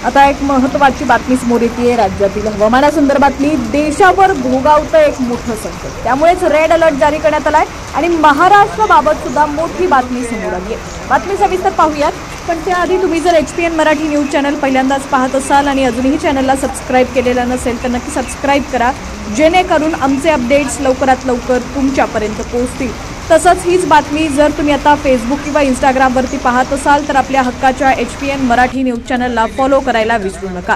आता एक महत्त्वाची बातमी समोर येते राज्यातील हवामानासंदर्भातली। देशावर भोगावतं एक मोठं संकट, त्यामुळेच रेड अलर्ट जारी करण्यात आलाय आणि महाराष्ट्राबाबत सुद्धा मोठी बातमी समोर आली आहे। बातमी सविस्तर पाहूयात, पण त्याआधी तुम्ही जर HPN मराठी न्यूज चॅनल पहिल्यांदाच पाहत असाल आणि अजूनही चॅनलला सबस्क्राइब केलेलं नसेल तर नक्की सबस्क्राइब करा, जेणेकरून आमचे अपडेट्स लवकरात लवकर तुमच्यापर्यंत पोहोचतील। तसंच हीच बातमी जर तुम्ही आता फेसबुक किंवा इंस्टाग्रामवरती पाहत असाल तर आपल्या हक्काच्या HPN मराठी न्यूज चॅनलला फॉलो करायला विसरू नका।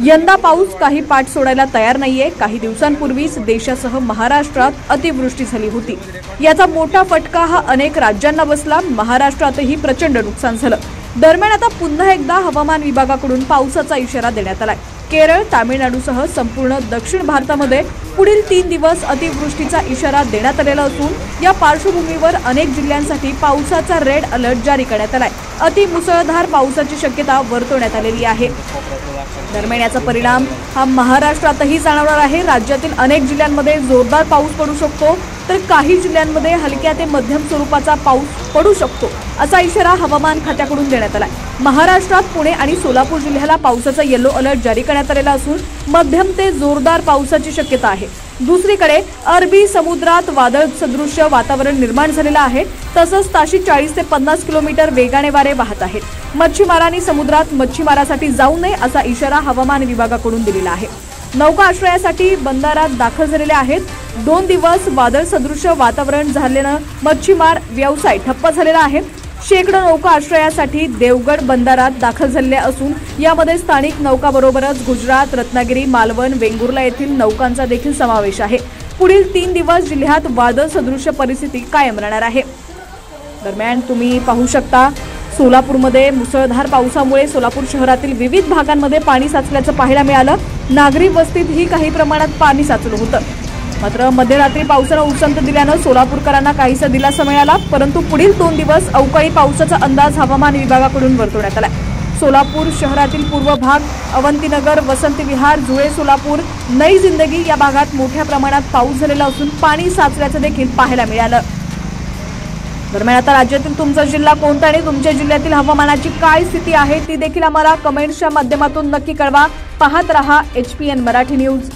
यंदा पाऊस काही पाठ सोडायला तयार नाहीये। काही दिवसांपूर्वीच देशासह महाराष्ट्रात अतिवृष्टी झाली होती, याचा मोठा फटका हा अनेक राज्यांना बसला। महाराष्ट्रातही प्रचंड नुकसान झालं। दरम्यान आता पुन्हा एकदा हवामान विभागाकडून पावसाचा इशारा देण्यात आलाय। केरळ, तामिळनाडूसह संपूर्ण दक्षिण भारतामध्ये पुढील 3 दिवस अतिवृष्टीचा इशारा देण्यात आलेला असून या पार्श्वभूमीवर अनेक जिल्ह्यांसाठी पावसाचा रेड अलर्ट जारी करण्यात आलाय। अतिमुसळधार पावसाची शक्यता वर्तवण्यात आलेली आहे। दरम्यान याचा परिणाम हा महाराष्ट्रातही जाणवणार आहे। राज्यातील अनेक जिल्ह्यांमध्ये जोरदार पाऊस पडू शकतो, तर काही जिल्ह्यांमध्ये हलक्या ते मध्यम स्वरूपाचा पाऊस पडू शकतो, असा इशारा हवामान खात्याकडून देण्यात आलाय। महाराष्ट्रात पुणे आणि सोलापूर जिल्ह्याला पावसाचा येलो अलर्ट जारी करण्यात आलेला असून मध्यम ते जोरदार पावसाची शक्यता आहे। दुसरीकडे अरबी समुद्रात वादळ सदृश्य वातावरण निर्माण झालेलं आहे। तसंच ताशी 40 ते 50 किलोमीटर वेगाने वारे वाहत आहेत। मच्छीमारांनी समुद्रात मच्छीमारासाठी जाऊ नये असा इशारा हवामान विभागाकडून दिलेला आहे। नौका आश्रयासाठी बंदरात दाखल झालेले आहेत। 2 दिवस वादळ सदृश्य वातावरण झाल्यानं मच्छीमार व्यवसाय ठप्प झालेला आहे। शेकडो नौका आश्रयासाठी देवगड बंदरात दाखल झालेल्या असून यामध्ये स्थानिक नौकांबरोबरच गुजरात, रत्नागिरी, मालवण, वेंगुर्ला येथील नौकांचा देखील समावेश आहे। पुढील 3 दिवस जिल्ह्यात वादळ सदृश्य परिस्थिती कायम राहणार आहे। दरम्यान तुम्ही पाहू शकता, सोलापूरमध्ये मुसळधार पावसामुळे सोलापूर शहरातील विविध भागांमध्ये पाणी साचल्याचं पाहायला मिळालं। नागरी वस्तीतही काही प्रमाणात पाणी साचलं होतं। मात्र मध्यरात्री पावसानं उसंत दिल्यानं सोलापूरकरांना काहीसा दिलासा मिळाला, परंतु पुढील 2 दिवस अवकाळी पावसाचा अंदाज हवामान विभागाकडून वर्तवण्यात आलाय। सोलापूर शहरातील पूर्व भाग, अवंतीनगर, वसंत विहार, जुळे, सोलापूर, नई जिंदगी या भागात मोठ्या प्रमाणात पाऊस झालेला असून पाणी साचल्याचं देखील पाहायला मिळालं। दरम्यान आता राज्यातील तुमचा जिल्हा कोणता आणि तुमच्या जिल्ह्यातील हवामानाची काय स्थिती आहे ती देखील आम्हाला कमेंट्सच्या माध्यमातून नक्की कळवा। पाहत रहा HPN मराठी न्यूज।